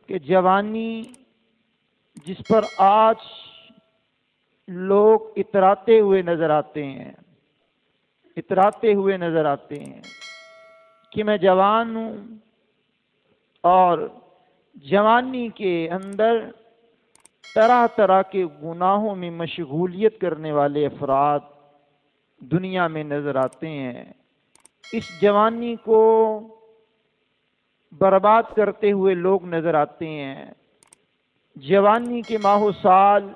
کہ جوانی جس پر آج لوگ اتراتے ہوئے نظر آتے ہیں، کہ میں جوان ہوں، اور جوانی کے اندر طرح طرح کے گناہوں میں مشغولیت کرنے والے افراد دنیا میں نظر آتے ہیں۔ اس جوانی کو برباد کرتے ہوئے لوگ نظر آتے ہیں۔ جوانی کے ماہ و سال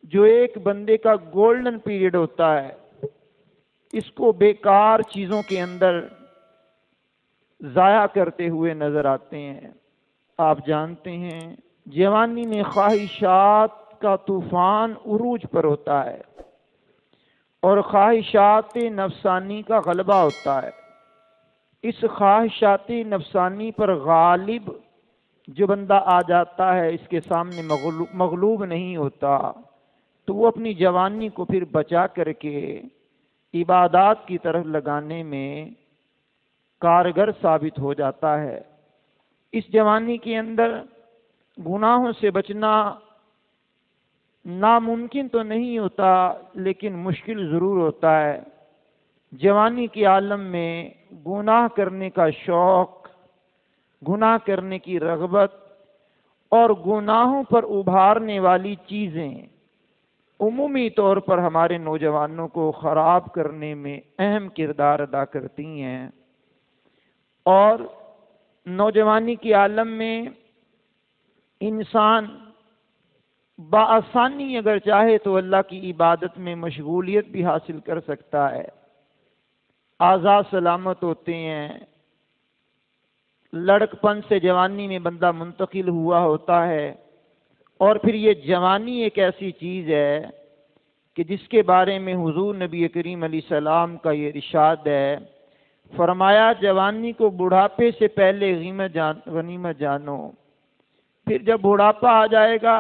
جو ایک بندے کا گولڈن پیریڈ ہوتا ہے، اس کو بیکار چیزوں کے اندر ضائع کرتے ہوئے نظر آتے ہیں۔ آپ جانتے ہیں جوانی میں خواہشات کا طوفان عروج پر ہوتا ہے اور خواہشات نفسانی کا غلبہ ہوتا ہے۔ اس خواہشات نفسانی پر غالب جو بندہ آ جاتا ہے، اس کے سامنے مغلوب نہیں ہوتا، تو وہ اپنی جوانی کو پھر بچا کر کے عبادات کی طرف لگانے میں کارگر ثابت ہو جاتا ہے۔ اس جوانی کے اندر گناہوں سے بچنا ناممکن تو نہیں ہوتا، لیکن مشکل ضرور ہوتا ہے۔ جوانی کے عالم میں گناہ کرنے کا شوق، گناہ کرنے کی رغبت اور گناہوں پر ابھارنے والی چیزیں عمومی طور پر ہمارے نوجوانوں کو خراب کرنے میں اہم کردار ادا کرتی ہیں، اور نوجوانی کے عالم میں انسان بآسانی اگر چاہے تو اللہ کی عبادت میں مشغولیت بھی حاصل کر سکتا ہے۔ آزاد سلامت ہوتے ہیں، لڑکپن سے جوانی میں بندہ منتقل ہوا ہوتا ہے، اور پھر یہ جوانی ایک ایسی چیز ہے کہ جس کے بارے میں حضور نبی کریم علیہ السلام کا یہ ارشاد ہے، فرمایا جوانی کو بڑھاپے سے پہلے غنیمت جانو۔ پھر جب بڑھاپا آ جائے گا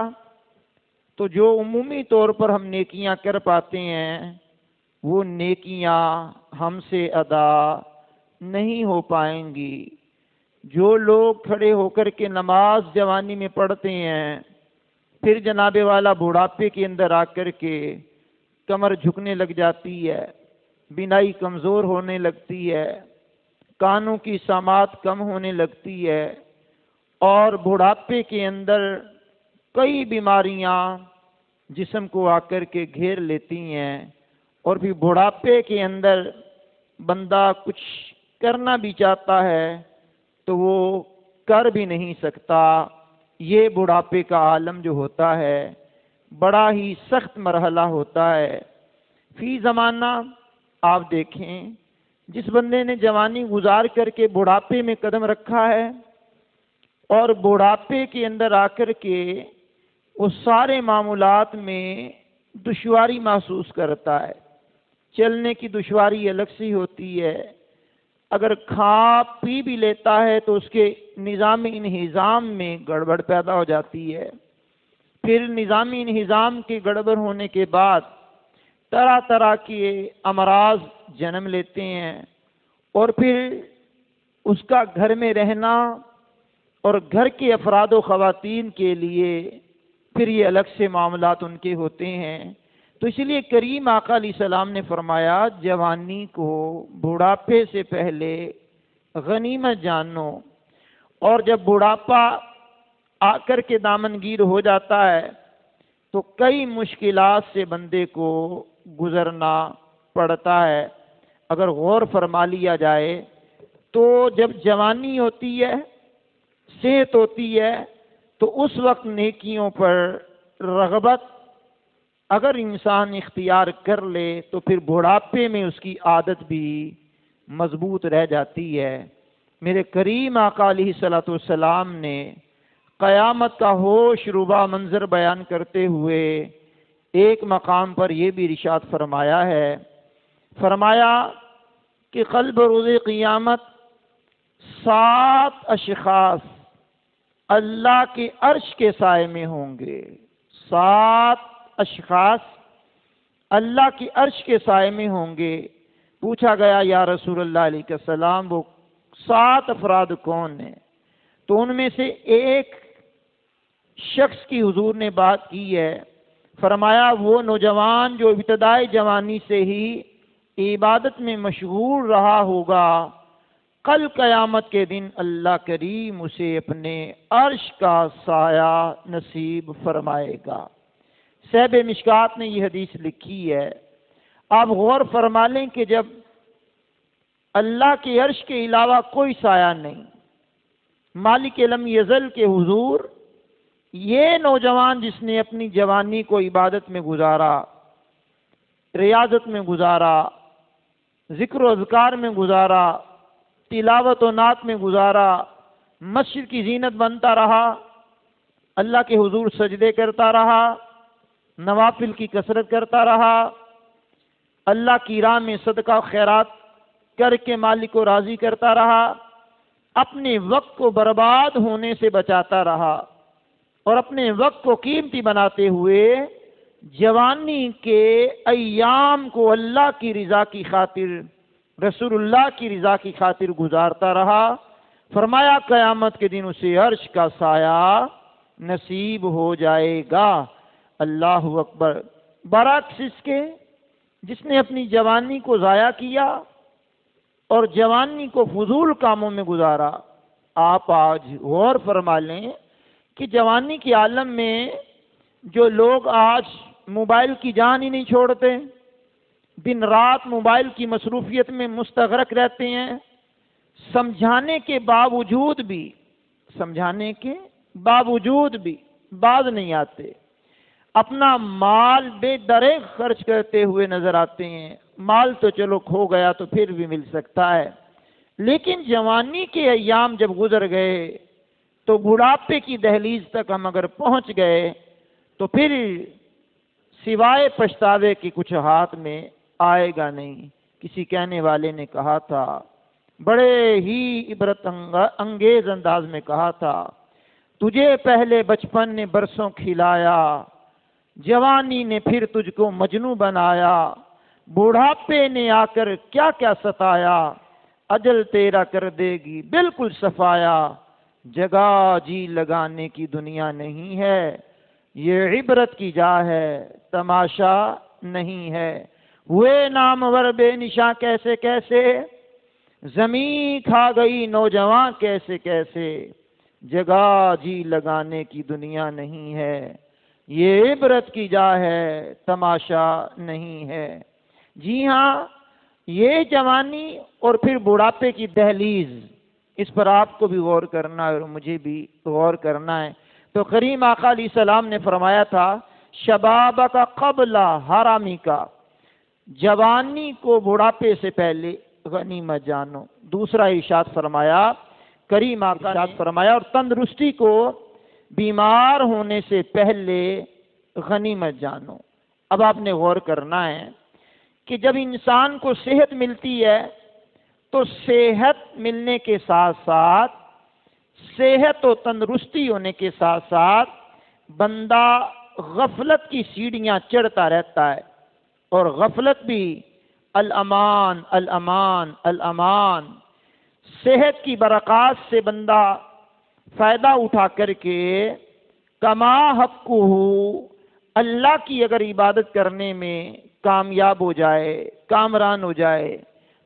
تو جو عمومی طور پر ہم نیکیاں کر پاتے ہیں، وہ نیکیاں ہم سے ادا نہیں ہو پائیں گی۔ جو لوگ کھڑے ہو کر کے نماز جوانی میں پڑھتے ہیں، پھر جناب والا بڑھاپے کے اندر آ کر کے کمر جھکنے لگ جاتی ہے، بینائی کمزور ہونے لگتی ہے، کانوں کی سماعت کم ہونے لگتی ہے، اور بڑھاپے کے اندر کئی بیماریاں جسم کو آ کر کے گھیر لیتی ہیں، اور پھر بڑھاپے کے اندر بندہ کچھ کرنا بھی چاہتا ہے تو وہ کر بھی نہیں سکتا۔ یہ بڑھاپے کا عالم جو ہوتا ہے بڑا ہی سخت مرحلہ ہوتا ہے۔ فی زمانہ آپ دیکھیں، جس بندے نے جوانی گزار کر کے بڑھاپے میں قدم رکھا ہے اور بڑھاپے کے اندر آ کر کے وہ سارے معاملات میں دشواری محسوس کرتا ہے۔ چلنے کی دشواری الگ سی ہوتی ہے، اگر کھا پی بھی لیتا ہے تو اس کے نظام انہضام میں گڑبڑ پیدا ہو جاتی ہے۔ پھر نظامی انہضام کے گڑبڑ ہونے کے بعد طرح طرح کے امراض جنم لیتے ہیں، اور پھر اس کا گھر میں رہنا اور گھر کے افراد و خواتین کے لیے پھر یہ الگ سے معاملات ان کے ہوتے ہیں۔ تو اس لیے کریم آقا علیہ السلام نے فرمایا جوانی کو بڑھاپے سے پہلے غنیمت جانو، اور جب بڑھاپا آ کر کے دامنگیر ہو جاتا ہے تو کئی مشکلات سے بندے کو گزرنا پڑتا ہے۔ اگر غور فرما لیا جائے تو جب جوانی ہوتی ہے، صحت ہوتی ہے، تو اس وقت نیکیوں پر رغبت اگر انسان اختیار کر لے تو پھر بڑھاپے میں اس کی عادت بھی مضبوط رہ جاتی ہے۔ میرے کریم آقا علیہ الصلوۃ والسلام نے قیامت کا ہوش ربا منظر بیان کرتے ہوئے ایک مقام پر یہ بھی ارشاد فرمایا ہے، فرمایا کہ قلب روز قیامت 7 اشخاص اللہ کے عرش کے سائے میں ہوں گے۔ 7 اشخاص اللہ کے عرش کے سائے میں ہوں گے۔ پوچھا گیا یا رسول اللہ علیہ السلام وہ 7 افراد کون ہیں؟ تو ان میں سے ایک شخص کی حضور نے بات کی ہے، فرمایا وہ نوجوان جو ابتدائی جوانی سے ہی عبادت میں مشغول رہا ہوگا، کل قیامت کے دن اللہ کریم اسے اپنے عرش کا سایہ نصیب فرمائے گا۔ صاحب مشکات نے یہ حدیث لکھی ہے۔ آپ غور فرما لیں کہ جب اللہ کے عرش کے علاوہ کوئی سایہ نہیں، مالک لم یزل کے حضور، یہ نوجوان جس نے اپنی جوانی کو عبادت میں گزارا، ریاضت میں گزارا، ذکر و اذکار میں گزارا، تلاوت و نعت میں گزارا، مسجد کی زینت بنتا رہا، اللہ کے حضور سجدے کرتا رہا، نوافل کی کثرت کرتا رہا، اللہ کی راہ میں صدقہ و خیرات کر کے مالک کو راضی کرتا رہا، اپنے وقت کو برباد ہونے سے بچاتا رہا، اور اپنے وقت کو قیمتی بناتے ہوئے جوانی کے ایام کو اللہ کی رضا کی خاطر، رسول اللہ کی رضا کی خاطر گزارتا رہا، فرمایا قیامت کے دن اسے عرش کا سایہ نصیب ہو جائے گا۔ اللہ اکبر۔ برعکس اس کے جس نے اپنی جوانی کو ضائع کیا اور جوانی کو فضول کاموں میں گزارا۔ آپ آج غور فرما لیں کہ جوانی کے عالم میں جو لوگ آج موبائل کی جان ہی نہیں چھوڑتے، دن رات موبائل کی مصروفیت میں مستغرق رہتے ہیں، سمجھانے کے باوجود بھی باز نہیں آتے، اپنا مال بے دریغ خرچ کرتے ہوئے نظر آتے ہیں۔ مال تو چلو کھو گیا تو پھر بھی مل سکتا ہے، لیکن جوانی کے ایام جب گزر گئے تو بڑھاپے کی دہلیز تک ہم اگر پہنچ گئے تو پھر سوائے پچھتاوے کی کچھ ہاتھ میں آئے گا نہیں۔ کسی کہنے والے نے کہا تھا، بڑے ہی عبرت انگیز انداز میں کہا تھا، تجھے پہلے بچپن نے برسوں کھلایا، جوانی نے پھر تجھ کو مجنوں بنایا، بوڑھاپے نے آ کر کیا کیا ستایا، اجل تیرا کر دے گی بالکل صفایا، جگہ جی لگانے کی دنیا نہیں ہے، یہ عبرت کی جا ہے تماشا نہیں ہے، ہوئے نامور بے نشاں کیسے کیسے، زمین کھا گئی نوجوان کیسے کیسے، جگہ جی لگانے کی دنیا نہیں ہے، یہ عبرت کی جا ہے تماشا نہیں ہے۔ جی ہاں، یہ جوانی اور پھر بڑھاپے کی دہلیز، اس پر آپ کو بھی غور کرنا ہے اور مجھے بھی غور کرنا ہے۔ تو کریم آقا علیہ السلام نے فرمایا تھا، شباب کا قبل حرامی کا، جوانی کو بڑھاپے سے پہلے غنیمت جانو۔ دوسرا ارشاد فرمایا، کریم آقا نے ارشاد فرمایا، اور تندرستی کو بیمار ہونے سے پہلے غنیمت جانو۔ اب آپ نے غور کرنا ہے کہ جب انسان کو صحت ملتی ہے تو صحت ملنے کے ساتھ ساتھ، صحت و تندرستی ہونے کے ساتھ ساتھ بندہ غفلت کی سیڑھیاں چڑھتا رہتا ہے، اور غفلت بھی الامان الامان الامان، صحت کی برکات سے بندہ فائدہ اٹھا کر کے کما حقہ، اللہ کی اگر عبادت کرنے میں کامیاب ہو جائے، کامران ہو جائے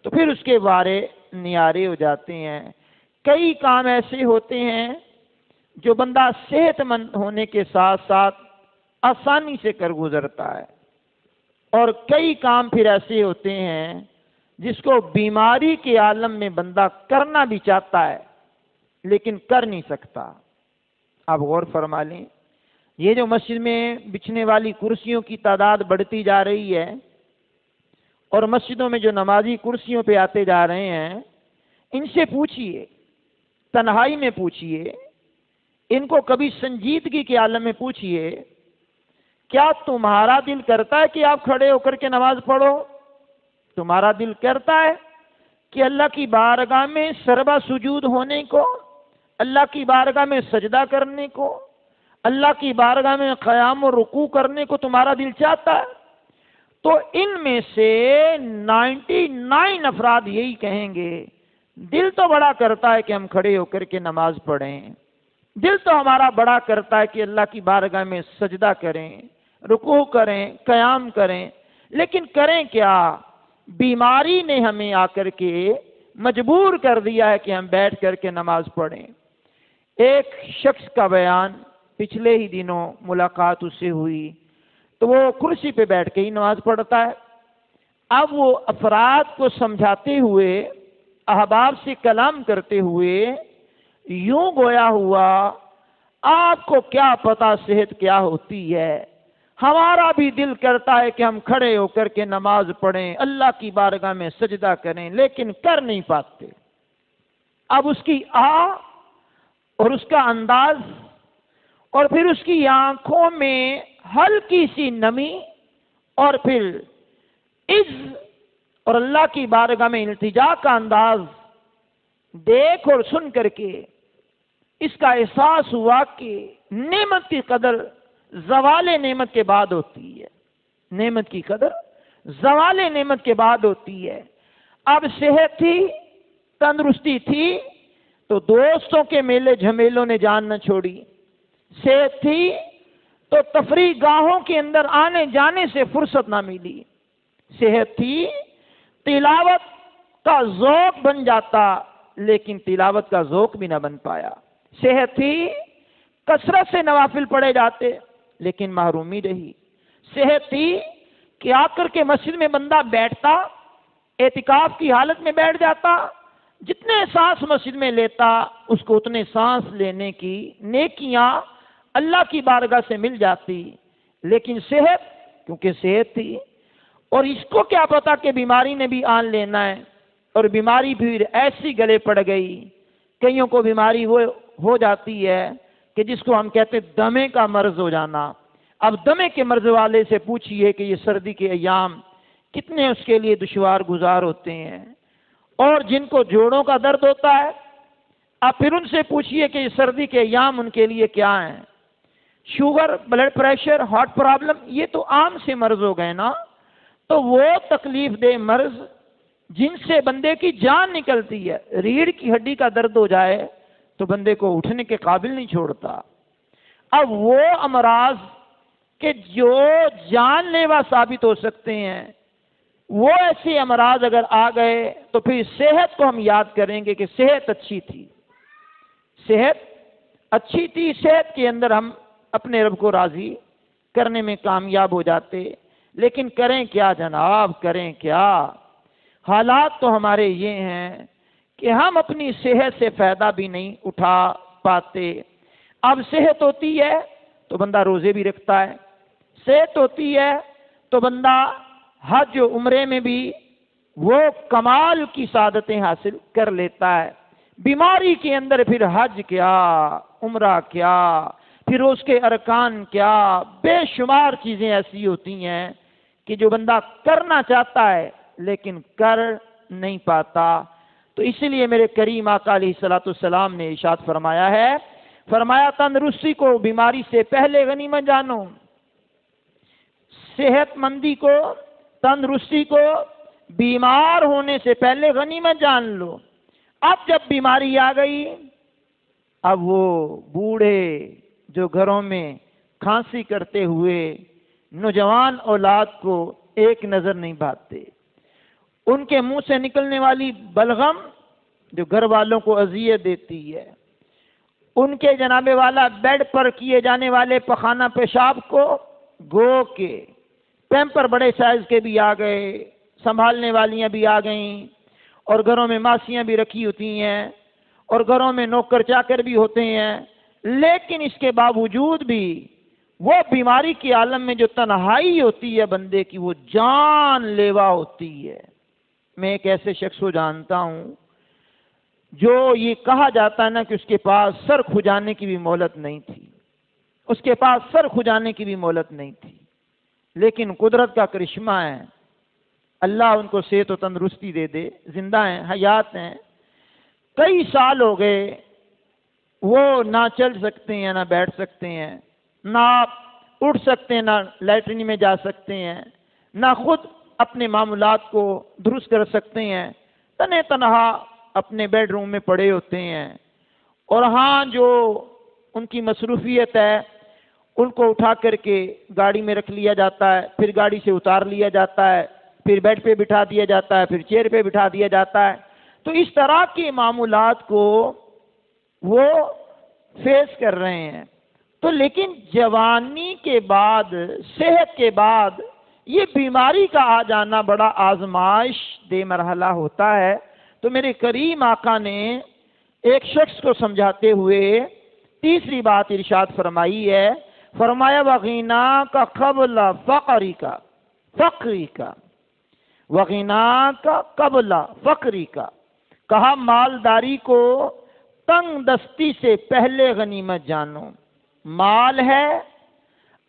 تو پھر اس کے بارے نیارے ہو جاتے ہیں۔ کئی کام ایسے ہوتے ہیں جو بندہ صحت مند ہونے کے ساتھ ساتھ آسانی سے کر گزرتا ہے، اور کئی کام پھر ایسے ہوتے ہیں جس کو بیماری کے عالم میں بندہ کرنا بھی چاہتا ہے لیکن کر نہیں سکتا۔ آپ غور فرما لیں، یہ جو مسجد میں بچھنے والی کرسیوں کی تعداد بڑھتی جا رہی ہے اور مسجدوں میں جو نمازی کرسیوں پہ آتے جا رہے ہیں، ان سے پوچھئے، تنہائی میں پوچھئے، ان کو کبھی سنجیدگی کے عالم میں پوچھئے، کیا تمہارا دل کرتا ہے کہ آپ کھڑے ہو کر کے نماز پڑھو؟ تمہارا دل کرتا ہے کہ اللہ کی بارگاہ میں سربا سجود ہونے کو، اللہ کی بارگاہ میں سجدہ کرنے کو، اللہ کی بارگاہ میں قیام و رکوع کرنے کو تمہارا دل چاہتا ہے؟ تو ان میں سے 99 افراد یہی کہیں گے، دل تو بڑا کرتا ہے کہ ہم کھڑے ہو کر کے نماز پڑھیں، دل تو ہمارا بڑا کرتا ہے کہ اللہ کی بارگاہ میں سجدہ کریں، رکوع کریں، قیام کریں، لیکن کریں کیا؟ بیماری نے ہمیں آ کر کے مجبور کر دیا ہے کہ ہم بیٹھ کر کے نماز پڑھیں۔ ایک شخص کا بیان، پچھلے ہی دنوں ملاقات اس سے ہوئی، تو وہ کرسی پہ بیٹھ کے ہی نماز پڑھتا ہے۔ اب وہ افراد کو سمجھاتے ہوئے، احباب سے کلام کرتے ہوئے یوں گویا ہوا، آپ کو کیا پتا صحت کیا ہوتی ہے، ہمارا بھی دل کرتا ہے کہ ہم کھڑے ہو کر کے نماز پڑھیں، اللہ کی بارگاہ میں سجدہ کریں، لیکن کر نہیں پاتے۔ اب اس کی اور اس کا انداز اور پھر اس کی آنکھوں میں ہلکی سی نمی اور پھر اور اللہ کی بارگاہ میں التجا کا انداز دیکھ اور سن کر کے اس کا احساس ہوا کہ نعمت کی قدر زوال نعمت کے بعد ہوتی ہے۔ نعمت کی قدر زوال نعمت کے بعد ہوتی ہے۔ اب صحت تھی، تندرستی تھی، تو دوستوں کے میلے جھمیلوں نے جان نہ چھوڑی۔ صحت تھی تو تفریح گاہوں کے اندر آنے جانے سے فرصت نہ ملی۔ صحت تھی، تلاوت کا ذوق بن جاتا، لیکن تلاوت کا ذوق بھی نہ بن پایا۔ صحت تھی، کثرت سے نوافل پڑھے جاتے، لیکن محرومی رہی۔ صحت تھی کہ آ کر کے مسجد میں بندہ بیٹھتا، اعتکاف کی حالت میں بیٹھ جاتا، جتنے سانس مسجد میں لیتا اس کو اتنے سانس لینے کی نیکیاں اللہ کی بارگاہ سے مل جاتی، لیکن صحت، کیونکہ صحت تھی، اور اس کو کیا پتا کہ بیماری نے بھی آن لینا ہے، اور بیماری بھی ایسی گلے پڑ گئی۔ کئیوں کو بیماری ہو جاتی ہے کہ جس کو ہم کہتے ہیں دمے کا مرض ہو جانا۔ اب دمے کے مرض والے سے پوچھئے کہ یہ سردی کے ایام کتنے اس کے لیے دشوار گزار ہوتے ہیں، اور جن کو جوڑوں کا درد ہوتا ہے، اب پھر ان سے پوچھئے کہ یہ سردی کے ایام ان کے لیے کیا ہیں۔ Sugar, blood pressure, heart problem, یہ تو عام سے مرض ہو گئے نا۔ تو وہ تکلیف دہ مرض جن سے بندے کی جان نکلتی ہے، ریڑھ کی ہڈی کا درد ہو جائے تو بندے کو اٹھنے کے قابل نہیں چھوڑتا۔ اب وہ امراض کہ جو جان لیوا ثابت ہو سکتے ہیں، وہ ایسے امراض اگر آ گئے تو پھر صحت کو ہم یاد کریں گے کہ صحت اچھی تھی، صحت اچھی تھی، صحت کے اندر ہم اپنے رب کو راضی کرنے میں کامیاب ہو جاتے۔ لیکن کریں کیا جناب، کریں کیا؟ حالات تو ہمارے یہ ہیں کہ ہم اپنی صحت سے فائدہ بھی نہیں اٹھا پاتے۔ اب صحت ہوتی ہے تو بندہ روزے بھی رکھتا ہے، صحت ہوتی ہے تو بندہ حج و عمرے میں بھی وہ کمال کی سعادتیں حاصل کر لیتا ہے۔ بیماری کے اندر پھر حج کیا، عمرہ کیا، پھر اس کے ارکان کیا، بے شمار چیزیں ایسی ہوتی ہیں کہ جو بندہ کرنا چاہتا ہے لیکن کر نہیں پاتا۔ تو اسی لیے میرے کریم آقا علیہ الصلوۃ والسلام نے ارشاد فرمایا ہے، فرمایا تندرستی کو بیماری سے پہلے غنیمت جانو، صحت مندی کو، تندرستی کو بیمار ہونے سے پہلے غنیمت جان لو۔ اب جب بیماری آ گئی، اب وہ بوڑھے جو گھروں میں کھانسی کرتے ہوئے نوجوان اولاد کو ایک نظر نہیں بھاتے، ان کے منہ سے نکلنے والی بلغم جو گھر والوں کو اذیت دیتی ہے، ان کے جناب والا بیڈ پر کیے جانے والے پخانہ پیشاب کو گو کے پیمپر بڑے سائز کے بھی آ گئے، سنبھالنے والیاں بھی آ گئیں، اور گھروں میں ماسیاں بھی رکھی ہوتی ہیں، اور گھروں میں نوکر چاکر بھی ہوتے ہیں، لیکن اس کے باوجود بھی وہ بیماری کے عالم میں جو تنہائی ہوتی ہے بندے کی، وہ جان لیوا ہوتی ہے۔ میں ایک ایسے شخص کو جانتا ہوں جو یہ کہا جاتا ہے نا کہ اس کے پاس سر کھجانے کی بھی مہلت نہیں تھی، اس کے پاس سر کھجانے کی بھی مہلت نہیں تھی، لیکن قدرت کا کرشمہ ہے، اللہ ان کو صحت و تندرستی دے دے، زندہ ہیں، حیات ہیں، کئی سال ہو گئے، وہ نہ چل سکتے ہیں، نہ بیٹھ سکتے ہیں، نہ اٹھ سکتے ہیں، نہ لیٹرین میں جا سکتے ہیں، نہ خود اپنے معاملات کو درست کر سکتے ہیں، تنہا اپنے بیڈ روم میں پڑے ہوتے ہیں۔ اور ہاں جو ان کی مصروفیت ہے، ان کو اٹھا کر کے گاڑی میں رکھ لیا جاتا ہے، پھر گاڑی سے اتار لیا جاتا ہے، پھر بیڈ پہ بٹھا دیا جاتا ہے، پھر چیئر پہ بٹھا دیا جاتا ہے. تو اس طرح کے معاملات کو وہ فیس کر رہے ہیں. تو لیکن جوانی کے بعد، صحت کے بعد یہ بیماری کا آ جانا بڑا آزمائش دہ مرحلہ ہوتا ہے. تو میرے کریم آقا نے ایک شخص کو سمجھاتے ہوئے تیسری بات ارشاد فرمائی ہے. فرمایا وَغِنَاكَ قَبْلَ فَقْرِكَ وَغِنَاكَ قَبْلَ فَقْرِكَ. کہا مالداری کو تنگ دستی سے پہلے غنیمت جانو. مال ہے،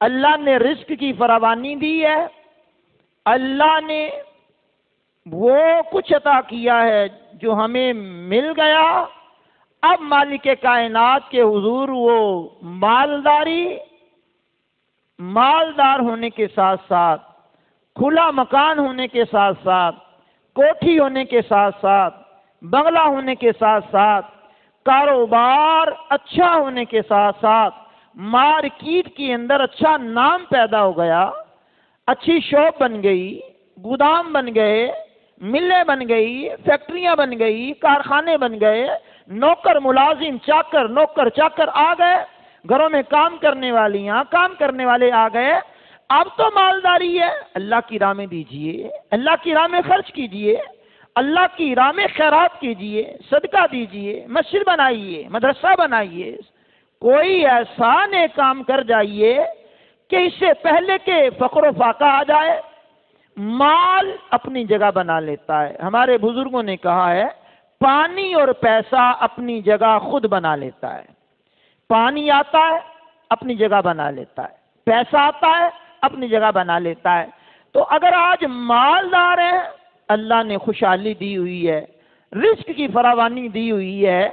اللہ نے رزق کی فراوانی دی ہے، اللہ نے وہ کچھ عطا کیا ہے جو ہمیں مل گیا. اب مالک کائنات کے حضور وہ مالدار ہونے کے ساتھ ساتھ، کھلا مکان ہونے کے ساتھ ساتھ، کوٹھی ہونے کے ساتھ ساتھ، بنگلہ ہونے کے ساتھ ساتھ، کاروبار اچھا ہونے کے ساتھ ساتھ، مارکیٹ کے اندر اچھا نام پیدا ہو گیا، اچھی شاپ بن گئی، گودام بن گئے، ملیں بن گئی، فیکٹریاں بن گئی، کارخانے بن گئے، نوکر ملازم چاکر نوکر چاکر آ گئے، گھروں میں کام کرنے والیاں کام کرنے والے آ گئے. اب تو مالداری ہے. اللہ کی راہ میں دیجئے، اللہ کی راہ میں خرچ کیجئے، اللہ کی راہ میں خیرات کیجئے، صدقہ دیجئے، مسجد بنائیے، مدرسہ بنائیے، کوئی ایسا نیک کام کر جائیے کہ اس سے پہلے کہ فقر و فاقہ آ جائے. مال اپنی جگہ بنا لیتا ہے. ہمارے بزرگوں نے کہا ہے پانی اور پیسہ اپنی جگہ خود بنا لیتا ہے. پانی آتا ہے اپنی جگہ بنا لیتا ہے، پیسہ آتا ہے اپنی جگہ بنا لیتا ہے. تو اگر آج مالدار ہیں، اللہ نے خوشحالی دی ہوئی ہے، رزق کی فراوانی دی ہوئی ہے،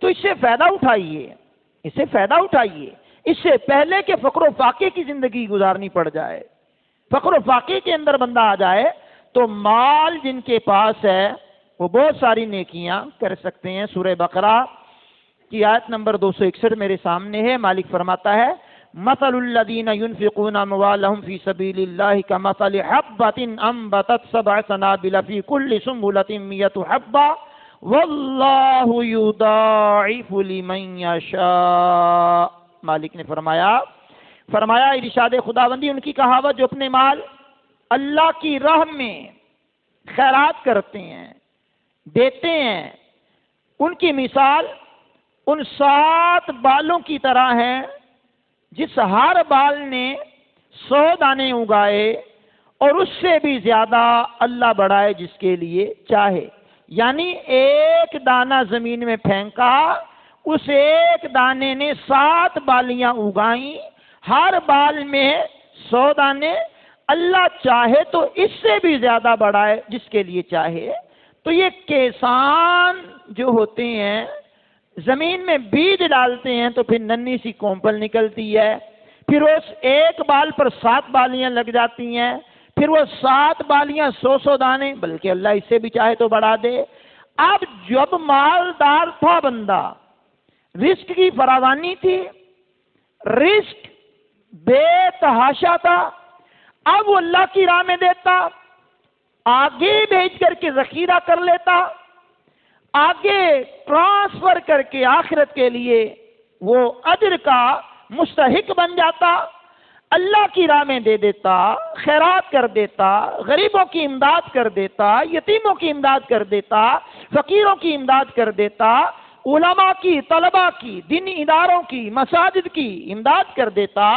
تو اس سے فائدہ اٹھائیے، اس سے فائدہ اٹھائیے، اس سے پہلے کہ فقر و فاقے کی زندگی گزارنی پڑ جائے، فقر و فاقے کے اندر بندہ آ جائے. تو مال جن کے پاس ہے وہ بہت ساری نیکیاں کر سکتے ہیں. سورہ بقرہ کی آیت نمبر 261 میرے سامنے ہے. مالک فرماتا ہے مثل الذین ينفقون اموالهم فی سبیل اللہ کمثل حبۃ انبتت سبع سنابل فی کل سنبلۃ 100 حبۃ واللہ یضاعف لمن یشاء. مالک نے فرمایا ارشاد خداوندی ان کی کہاوت جو اپنے مال اللہ کی راہ میں خیرات کرتے ہیں، دیتے ہیں، ان کی مثال ان 7 بالوں کی طرح ہے جس ہر بال نے 100 دانے اگائے اور اس سے بھی زیادہ اللہ بڑھائے جس کے لیے چاہے. یعنی ایک دانہ زمین میں پھینکا، اس ایک دانے نے 7 بالیاں اگائیں، ہر بال میں 100 دانے. اللہ چاہے تو اس سے بھی زیادہ بڑھائے جس کے لیے چاہے. تو یہ کسان جو ہوتے ہیں زمین میں بیج ڈالتے ہیں تو پھر ننھی سی کومپل نکلتی ہے، پھر اس ایک بال پر 7 بالیاں لگ جاتی ہیں، پھر وہ 7 بالیاں 100 دانے، بلکہ اللہ اس سے بھی چاہے تو بڑھا دے. اب جب مالدار تھا بندہ، رزق کی فراوانی تھی، رزق بے تحاشا تھا، اب وہ اللہ کی راہ میں دیتا، آگے بھیج کر کے ذخیرہ کر لیتا، آگے ٹرانسفر کر کے آخرت کے لیے وہ اجر کا مستحق بن جاتا، اللہ کی راہ میں دے دیتا، خیرات کر دیتا، غریبوں کی امداد کر دیتا، یتیموں کی امداد کر دیتا، فقیروں کی امداد کر دیتا، علماء کی، طلباء کی، دینی اداروں کی، مساجد کی امداد کر دیتا.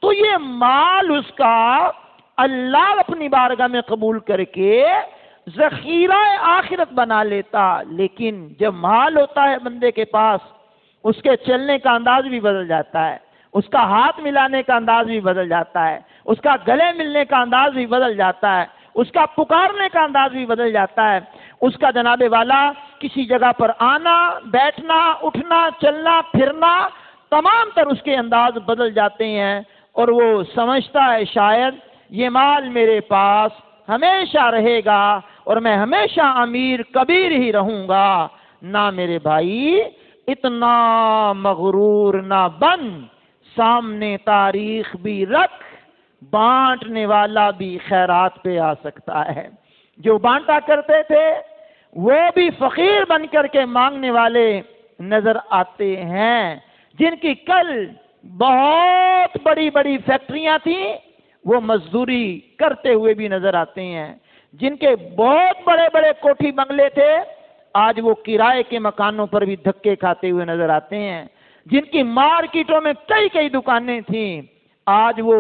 تو یہ مال اس کا اللہ اپنی بارگاہ میں قبول کر کے ذخیرہ آخرت بنا لیتا. لیکن جب مال ہوتا ہے بندے کے پاس، اس کے چلنے کا انداز بھی بدل جاتا ہے، اس کا ہاتھ ملانے کا انداز بھی بدل جاتا ہے، اس کا گلے ملنے کا انداز بھی بدل جاتا ہے، اس کا پکارنے کا انداز بھی بدل جاتا ہے، اس کا جناب والا کسی جگہ پر آنا، بیٹھنا، اٹھنا، چلنا، پھرنا، تمام تر اس کے انداز بدل جاتے ہیں. اور وہ سمجھتا ہے شاید یہ مال میرے پاس ہمیشہ رہے گا اور میں ہمیشہ امیر کبیر ہی رہوں گا. نہ میرے بھائی، اتنا مغرور نہ بن، سامنے تاریخ بھی رکھ، بانٹنے والا بھی خیرات پہ آ سکتا ہے۔ جو بانٹا کرتے تھے وہ بھی فقیر بن کر کے مانگنے والے نظر آتے ہیں۔ جن کی کل بہت بڑی بڑی فیکٹریاں تھیں وہ مزدوری کرتے ہوئے بھی نظر آتے ہیں۔ جن کے بہت بڑے بڑے کوٹھی بنگلے تھے آج وہ کرائے کے مکانوں پر بھی دھکے کھاتے ہوئے نظر آتے ہیں۔ جن کی مارکیٹوں میں کئی کئی دکانیں تھیں آج وہ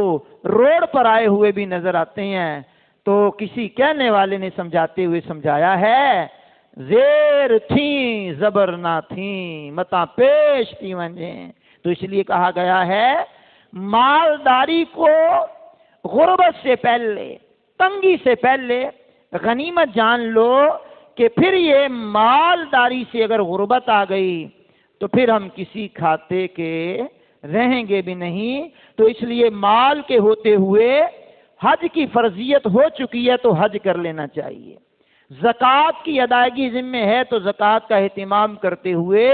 روڈ پر آئے ہوئے بھی نظر آتے ہیں۔ تو کسی کہنے والے نے سمجھاتے ہوئے سمجھایا ہے، زیر تھیں زبر نہ تھیں، متا پیش تھی ونجیں۔ تو اس لیے کہا گیا ہے مالداری کو غربت سے پہلے، تنگی سے پہلے غنیمت جان لو، کہ پھر یہ مالداری سے اگر غربت آ گئی تو پھر ہم کسی کھاتے کے رہیں گے بھی نہیں۔ تو اس لیے مال کے ہوتے ہوئے حج کی فرضیت ہو چکی ہے تو حج کر لینا چاہیے۔ زکوٰۃ کی ادائیگی ذمہ ہے تو زکوٰۃ کا اہتمام کرتے ہوئے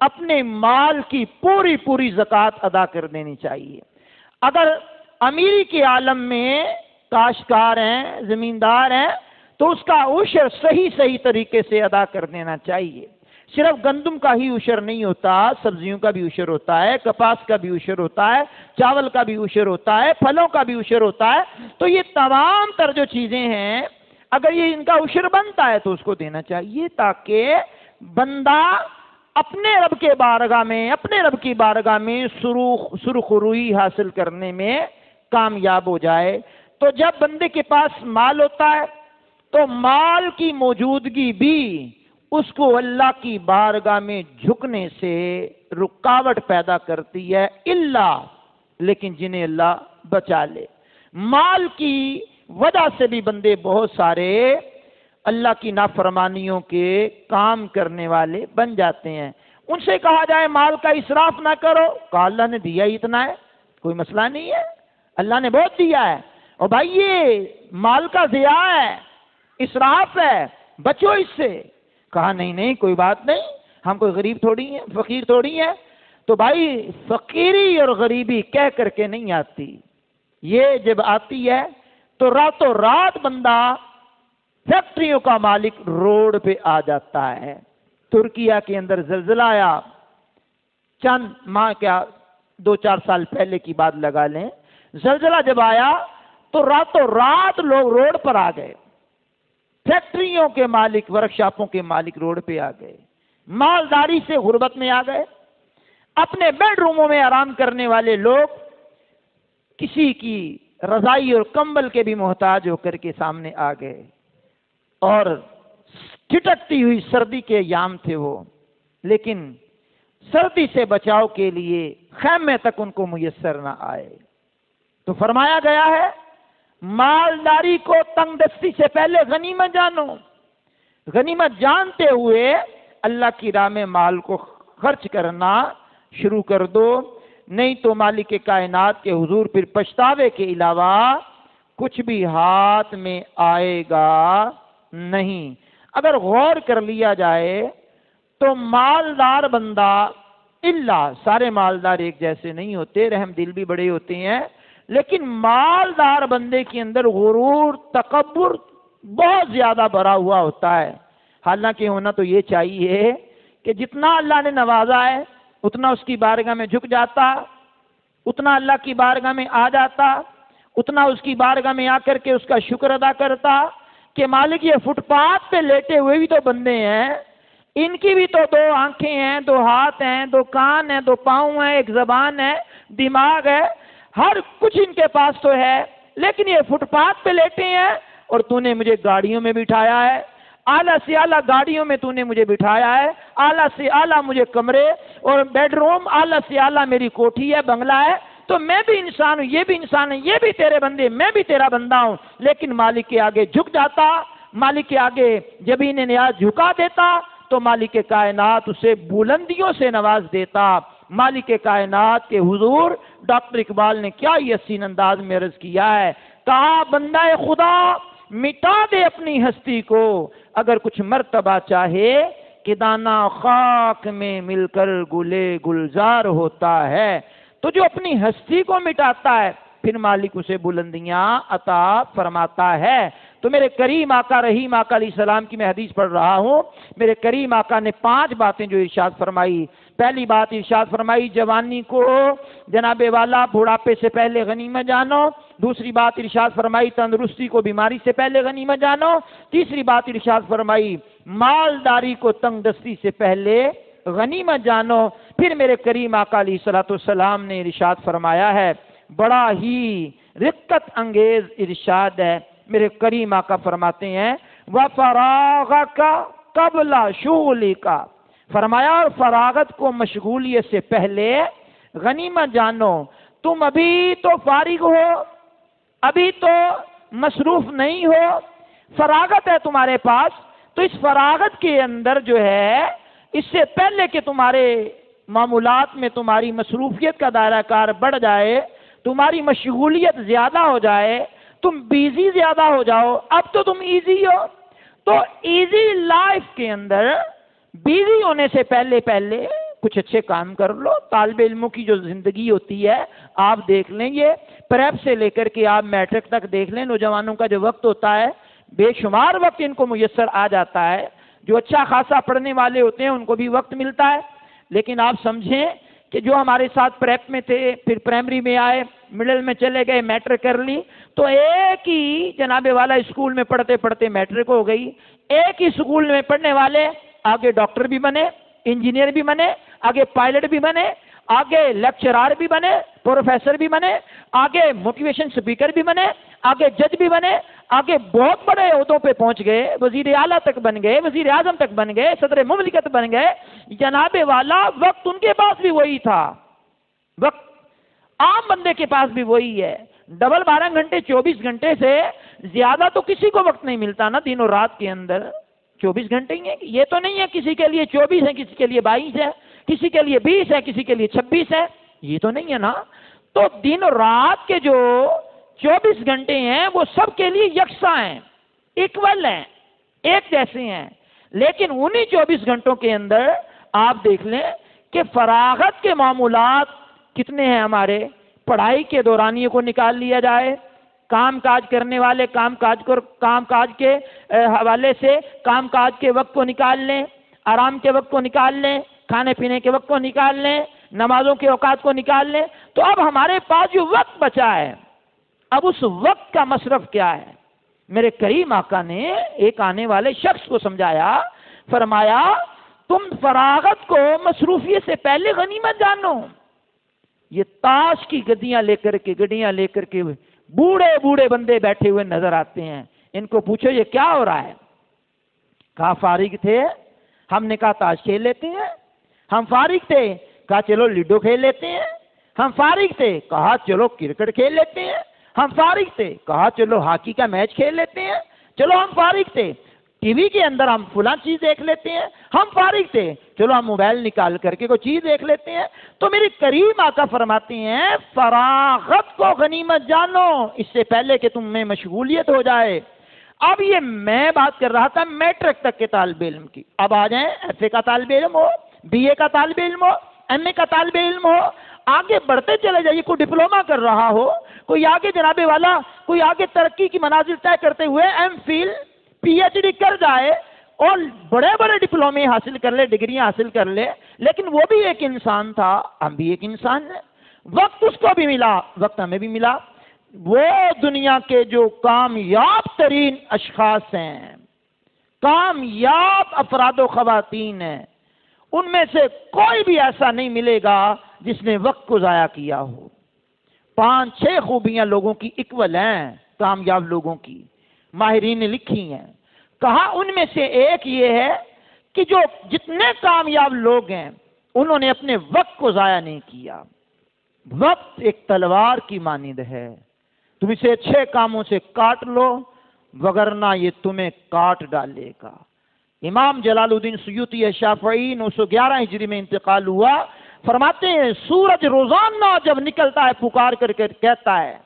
اپنے مال کی پوری پوری زکوٰۃ ادا کر دینی چاہیے۔ اگر امیری کے عالم میں کاشتکار ہیں، زمیندار ہیں، تو اس کا عشر صحیح صحیح طریقے سے ادا کر دینا چاہیے۔ صرف گندم کا ہی عشر نہیں ہوتا، سبزیوں کا بھی عشر ہوتا ہے، کپاس کا بھی عشر ہوتا ہے، چاول کا بھی عشر ہوتا ہے، پھلوں کا بھی عشر ہوتا ہے۔ تو یہ تمام تر جو چیزیں ہیں اگر یہ ان کا عشر بنتا ہے تو اس کو دینا چاہیے، تاکہ بندہ اپنے رب کے بارگاہ میں، اپنے رب کی بارگاہ میں سرخ روئی حاصل کرنے میں کامیاب ہو جائے۔ تو جب بندے کے پاس مال ہوتا ہے تو مال کی موجودگی بھی اس کو اللہ کی بارگاہ میں جھکنے سے رکاوٹ پیدا کرتی ہے، لیکن جنہیں اللہ بچا لے۔ مال کی وجہ سے بھی بندے بہت سارے اللہ کی نافرمانیوں کے کام کرنے والے بن جاتے ہیں۔ ان سے کہا جائے مال کا اسراف نہ کرو، کہا اللہ نے دیا ہی اتنا ہے، کوئی مسئلہ نہیں ہے، اللہ نے بہت دیا ہے، اور بھائی یہ مال کا ضیاع ہے، اسراف ہے، بچو اس سے۔ کہا نہیں نہیں کوئی بات نہیں، ہم کوئی غریب تھوڑی ہیں، فقیر تھوڑی ہیں۔ تو بھائی فقیری اور غریبی کہہ کر کے نہیں آتی، یہ جب آتی ہے تو راتوں رات بندہ فیکٹریوں کا مالک روڈ پہ آ جاتا ہے۔ ترکیہ کے اندر زلزلہ آیا، چند ماہ کیا 2-4 سال پہلے کی بات لگا لیں، زلزلہ جب آیا تو راتوں رات لوگ روڈ پر آ گئے، فیکٹریوں کے مالک، ورکشاپوں کے مالک روڈ پہ آ گئے، مالداری سے غربت میں آ گئے، اپنے بیڈ روموں میں آرام کرنے والے لوگ کسی کی رضائی اور کمبل کے بھی محتاج ہو کر کے سامنے آ گئے، اور ٹھٹکتی ہوئی سردی کے ایام تھے وہ، لیکن سردی سے بچاؤ کے لیے خیمے تک ان کو میسر نہ آئے۔ تو فرمایا گیا ہے مالداری کو تنگ دستی سے پہلے غنیمت جانو، غنیمت جانتے ہوئے اللہ کی راہ میں مال کو خرچ کرنا شروع کر دو، نہیں تو مالک کائنات کے حضور پھر پچھتاوے کے علاوہ کچھ بھی ہاتھ میں آئے گا نہیں۔ اگر غور کر لیا جائے تو مالدار بندہ، سارے مالدار ایک جیسے نہیں ہوتے، رحم دل بھی بڑے ہوتے ہیں، لیکن مالدار بندے کے اندر غرور، تکبر بہت زیادہ بھرا ہوا ہوتا ہے۔ حالانکہ ہونا تو یہ چاہیے کہ جتنا اللہ نے نوازا ہے اتنا اس کی بارگاہ میں جھک جاتا، اتنا اللہ کی بارگاہ میں آ جاتا، اتنا اس کی بارگاہ میں آ کر کے اس کا شکر ادا کرتا کہ مالک یہ فٹ پاتھ پہ لیٹے ہوئے بھی تو بندے ہیں، ان کی بھی تو 2 آنکھیں ہیں، 2 ہاتھ ہیں، 2 کان ہیں، 2 پاؤں ہیں، 1 زبان ہے، دماغ ہے، ہر کچھ ان کے پاس تو ہے، لیکن یہ فٹ پاتھ پہ لیٹے ہیں اور تو نے مجھے گاڑیوں میں بٹھایا ہے، اعلیٰ سے اعلیٰ گاڑیوں میں تو نے مجھے بٹھایا ہے، اعلیٰ سے اعلیٰ مجھے کمرے اور بیڈ روم، اعلیٰ سے اعلیٰ میری کوٹھی ہے، بنگلہ ہے، تو میں بھی انسان ہوں، یہ بھی انسان ہے، یہ بھی تیرے بندے، میں بھی تیرا بندہ ہوں، لیکن مالک کے آگے جھک جاتا، مالک کے آگے جب انہیں نیاز جھکا دیتا تو مالک کائنات اسے بلندیوں سے نواز دیتا۔ مالک کائنات کے حضور ڈاکٹر اقبال نے کیا ہی حسین انداز میں عرض کیا ہے، کہا بندہ خدا مٹا دے اپنی ہستی کو، اگر کچھ مرتبہ چاہے کہ دانا خاک میں مل کر گلے گلزار ہوتا ہے۔ تو جو اپنی ہستی کو مٹاتا ہے پھر مالک اسے بلندیاں عطا فرماتا ہے۔ تو میرے کریم آقا رحیم آقا علیہ السلام کی میں حدیث پڑھ رہا ہوں، میرے کریم آقا نے 5 باتیں جو ارشاد فرمائی۔ پہلی بات ارشاد فرمائی جوانی کو جناب والا بڑھاپے سے پہلے غنیمت جانو۔ دوسری بات ارشاد فرمائی تندرستی کو بیماری سے پہلے غنیمت جانو۔ تیسری بات ارشاد فرمائی مالداری کو تنگ دستی سے پہلے غنیمت جانو۔ پھر میرے کریم آقا علیہ الصلوۃ والسلام نے ارشاد فرمایا ہے، بڑا ہی رقت انگیز ارشاد ہے، میرے کریم آقا فرماتے ہیں وَفَرَاغَكَ قَبْلَ شُغْلِكَ، فرمایا اور فراغت کو مشغولیت سے پہلے غنیمت جانو۔ تم ابھی تو فارغ ہو، ابھی تو مصروف نہیں ہو، فراغت ہے تمہارے پاس، تو اس فراغت کے اندر جو ہے اس سے پہلے کہ تمہارے معمولات میں تمہاری مصروفیت کا دائرہ کار بڑھ جائے، تمہاری مشغولیت زیادہ ہو جائے، تم بیزی زیادہ ہو جاؤ، اب تو تم ایزی ہو، تو ایزی لائف کے اندر بیزی ہونے سے پہلے کچھ اچھے کام کر لو۔ طالب علموں کی جو زندگی ہوتی ہے آپ دیکھ لیں، یہ پریپ سے لے کر کے آپ میٹرک تک دیکھ لیں، نوجوانوں کا جو وقت ہوتا ہے بے شمار وقت ان کو میسر آ جاتا ہے۔ جو اچھا خاصا پڑھنے والے ہوتے ہیں ان کو بھی وقت ملتا ہے، لیکن آپ سمجھیں کہ جو ہمارے ساتھ پریپ میں تھے، پھر پرائمری میں آئے، مڈل میں چلے گئے، میٹرک کر لی، تو ایک ہی جناب والا اسکول میں پڑھتے پڑھتے میٹرک ہو گئی، ایک ہی اسکول میں پڑھنے والے آگے ڈاکٹر بھی بنے، انجینئر بھی بنے، آگے پائلٹ بھی بنے، آگے لیکچرار بھی بنے، پروفیسر بھی بنے، آگے موٹیویشن سپیکر بھی بنے، آگے جج بھی بنے، آگے بہت بڑے عہدوں پہ پہنچ گئے، وزیر اعلیٰ تک بن گئے، وزیر اعظم تک بن گئے، صدر مملکت بن گئے۔ جناب والا وقت ان کے پاس بھی وہی تھا، وقت عام بندے کے پاس بھی وہی ہے، ڈبل 12 گھنٹے 24 گھنٹے سے زیادہ تو کسی کو وقت نہیں ملتا نا دن اور رات کے اندر، 24 گھنٹے ہی ہیں۔ یہ تو نہیں ہے کسی کے لیے 24 ہے، کسی کے لیے 22 ہے، کسی کے لیے 20 ہے، کسی کے لیے 26 ہے، یہ تو نہیں ہے نا۔ تو دن اور رات کے جو 24 گھنٹے ہیں وہ سب کے لیے یکساں ہیں، ایکول ہیں، ایک جیسے ہیں، لیکن انہی 24 گھنٹوں کے اندر آپ دیکھ لیں کہ فراغت کے معمولات کتنے ہیں ہمارے۔ پڑھائی کے دورانیے کو نکال لیا جائے، کام کاج کرنے والے کام کاج کے حوالے سے کام کاج کے وقت کو نکال لیں، آرام کے وقت کو نکال لیں، کھانے پینے کے وقت کو نکال لیں، نمازوں کے اوقات کو نکال لیں، تو اب ہمارے پاس جو وقت بچا ہے اب اس وقت کا مصرف کیا ہے۔ میرے کریم آقا نے ایک آنے والے شخص کو سمجھایا، فرمایا تم فراغت کو مصروفیت سے پہلے غنیمت جانو۔ یہ تاش کی گڈیاں لے کر کے بوڑھے بوڑھے بندے بیٹھے ہوئے نظر آتے ہیں، ان کو پوچھو یہ کیا ہو رہا ہے؟ کہا فارغ تھے، ہم نے کہا تاش کھیل لیتے ہیں۔ ہم فارغ تھے، کہا چلو لوڈو کھیل لیتے ہیں۔ ہم فارغ تھے، کہا چلو کرکٹ کھیل لیتے ہیں۔ ہم فارغ تھے، کہا چلو ہاکی کا میچ کھیل لیتے ہیں۔ چلو ہم فارغ تھے، ٹی وی کے اندر ہم فلاں چیز دیکھ لیتے ہیں۔ ہم فارغ تھے، چلو ہم موبائل نکال کر کے کوئی چیز دیکھ لیتے ہیں۔ تو میرے کریم آقا فرماتے ہیں فراغت کو غنیمت جانو اس سے پہلے کہ تم میں مشغولیت ہو جائے۔ اب یہ میں بات کر رہا تھا میٹرک تک کے طالب علم کی، اب آ جائیں ایف اے کا طالب علم ہو، بی اے کا طالب علم ہو، ایم اے کا طالب علم ہو، آگے بڑھتے چلے جائیے، کوئی ڈپلوما کر رہا ہو، کوئی آگے جناب والا کوئی آگے ترقی کی منازل طے کرتے ہوئے M Phil P H D کر جائے اور بڑے بڑے ڈپلومے حاصل کر لے، ڈگریاں حاصل کر لے، لیکن وہ بھی ایک انسان تھا، ہم بھی ایک انسان ہیں، وقت اس کو بھی ملا، وقت ہمیں بھی ملا۔ وہ دنیا کے جو کامیاب ترین اشخاص ہیں، کامیاب افراد و خواتین ہیں، ان میں سے کوئی بھی ایسا نہیں ملے گا جس نے وقت کو ضائع کیا ہو۔ 5-6 خوبیاں لوگوں کی اکول ہیں، کامیاب لوگوں کی، ماہرین نے لکھی ہیں۔ کہا ان میں سے ایک یہ ہے کہ جو جتنے کامیاب لوگ ہیں انہوں نے اپنے وقت کو ضائع نہیں کیا۔ وقت ایک تلوار کی مانند ہے، تم اسے اچھے کاموں سے کاٹ لو وگرنہ یہ تمہیں کاٹ ڈالے گا۔ امام جلال الدین سیوطی شافعی 911 ہجری میں انتقال ہوا، فرماتے ہیں سورج روزانہ جب نکلتا ہے پکار کر کے کہتا ہے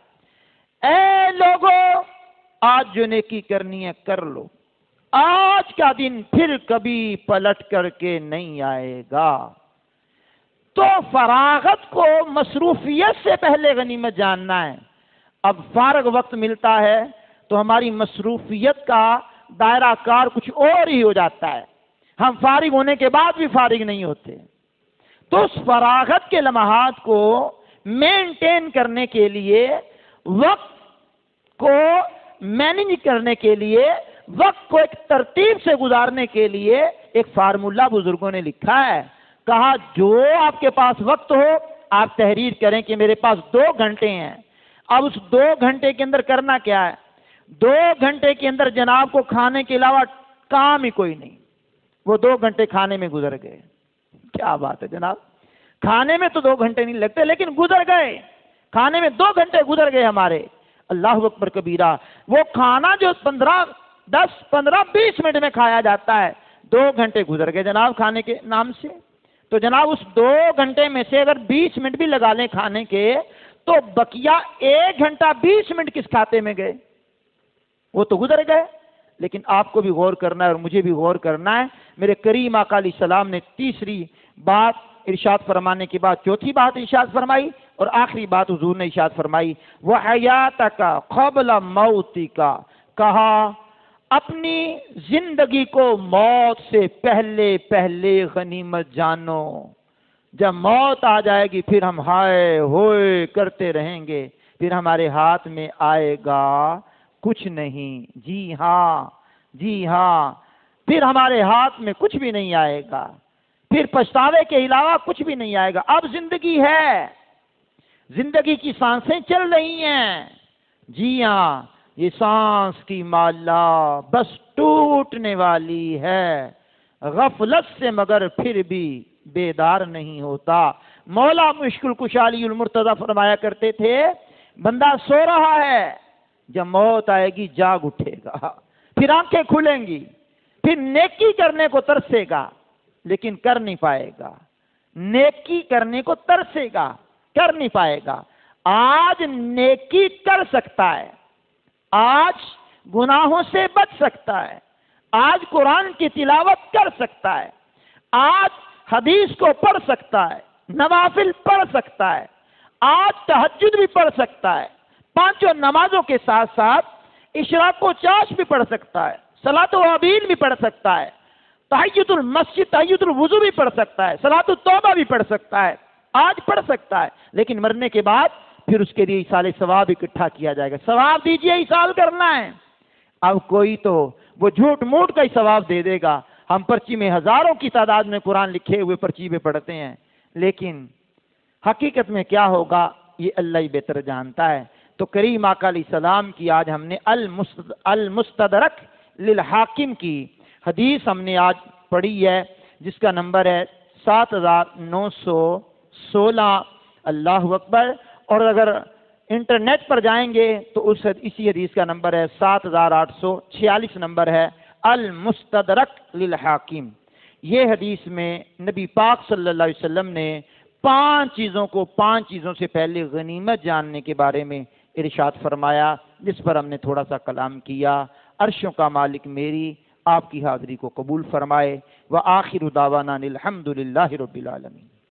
اے لوگو آج جو نیکی کرنی ہے کر لو، آج کا دن پھر کبھی پلٹ کر کے نہیں آئے گا۔ تو فراغت کو مصروفیت سے پہلے غنیمت جاننا ہے۔ اب فارغ وقت ملتا ہے تو ہماری مصروفیت کا دائرہ کار کچھ اور ہی ہو جاتا ہے، ہم فارغ ہونے کے بعد بھی فارغ نہیں ہوتے۔ تو اس فراغت کے لمحات کو مینٹین کرنے کے لیے، وقت کو مینیج کرنے کے لیے، وقت کو ایک ترتیب سے گزارنے کے لیے ایک فارمولہ بزرگوں نے لکھا ہے۔ کہا جو آپ کے پاس وقت ہو آپ تحریر کریں کہ میرے پاس 2 گھنٹے ہیں۔ اب اس 2 گھنٹے کے اندر کرنا کیا ہے؟ 2 گھنٹے کے اندر جناب کو کھانے کے علاوہ کام ہی کوئی نہیں۔ وہ 2 گھنٹے کھانے میں گزر گئے۔ کیا بات ہے جناب، کھانے میں تو 2 گھنٹے نہیں لگتے لیکن گزر گئے، کھانے میں 2 گھنٹے گزر گئے ہمارے۔ اللہ اکبر کبیرہ۔ وہ کھانا جو 10 15 20 منٹ میں کھایا جاتا ہے، 2 گھنٹے گزر گئے جناب کھانے کے نام سے۔ تو جناب اس 2 گھنٹے میں سے اگر 20 منٹ بھی لگا لیں کھانے کے تو بقیہ 1 گھنٹہ 20 منٹ کس کھاتے میں گئے؟ وہ تو گزر گئے۔ لیکن آپ کو بھی غور کرنا ہے اور مجھے بھی غور کرنا ہے۔ میرے کریم آقا علیہ السلام نے تیسری بات ارشاد فرمانے کے بعد چوتھی بات ارشاد فرمائی اور آخری بات حضور نے ارشاد فرمائی، وَحَيَاتَكَ قَبْلَ مَوْتِكَ۔ کہا اپنی زندگی کو موت سے پہلے پہلے غنیمت جانو۔ جب موت آ جائے گی پھر ہم ہائے ہوئے کرتے رہیں گے، پھر ہمارے ہاتھ میں آئے گا کچھ نہیں۔ جی ہاں، جی ہاں، پھر ہمارے ہاتھ میں کچھ بھی نہیں آئے گا، پھر پچھتاوے کے علاوہ کچھ بھی نہیں آئے گا۔ اب زندگی ہے، زندگی کی سانسیں چل رہی ہیں۔ جی ہاں، یہ سانس کی مالا بس ٹوٹنے والی ہے، غفلت سے مگر پھر بھی بیدار نہیں ہوتا۔ مولا مشکل کشا علی المرتضیٰ فرمایا کرتے تھے، بندہ سو رہا ہے، جب موت آئے گی جاگ اٹھے گا، پھر آنکھیں کھلیں گی، پھر نیکی کرنے کو ترسے گا لیکن کر نہیں پائے گا، نیکی کرنے کو ترسے گا کر نہیں پائے گا۔ آج نیکی کر سکتا ہے، آج گناہوں سے بچ سکتا ہے، آج قرآن کی تلاوت کر سکتا ہے، آج حدیث کو پڑھ سکتا ہے، نوافل پڑھ سکتا ہے، آج تہجد بھی پڑھ سکتا ہے، 5 نمازوں کے ساتھ ساتھ اشراق و چاش بھی پڑھ سکتا ہے، صلاۃ و عبید بھی پڑھ سکتا ہے، تحیۃ المسجد تحیۃ الوضو بھی پڑھ سکتا ہے، صلاۃ التوبہ بھی پڑھ سکتا ہے، آج پڑھ سکتا ہے، لیکن مرنے کے بعد پھر اس کے لیے ایصال ثواب اکٹھا کیا جائے گا۔ ثواب دیجئے، ایصال کرنا ہے۔ اب کوئی تو وہ جھوٹ موٹ کا ہی ثواب دے دے گا، ہم پرچی میں ہزاروں کی تعداد میں قرآن لکھے ہوئے پرچی میں پڑھتے ہیں، لیکن حقیقت میں کیا ہوگا یہ اللہ ہی بہتر جانتا ہے۔ تو کریم آقا علیہ السلام کی آج ہم نے المستدرک للحاکم کی حدیث ہم نے آج پڑھی ہے، جس کا نمبر ہے 7916۔ اللہ اکبر۔ اور اگر انٹرنیٹ پر جائیں گے تو اسی حدیث کا نمبر ہے 7846 نمبر ہے المستدرک للحاکم۔ یہ حدیث میں نبی پاک صلی اللہ علیہ وسلم نے 5 چیزوں کو 5 چیزوں سے پہلے غنیمت جاننے کے بارے میں ارشاد فرمایا، جس پر ہم نے تھوڑا سا کلام کیا۔ عرشوں کا مالک میری آپ کی حاضری کو قبول فرمائے۔ وآخر دعوانا الحمد للہ رب العالمین۔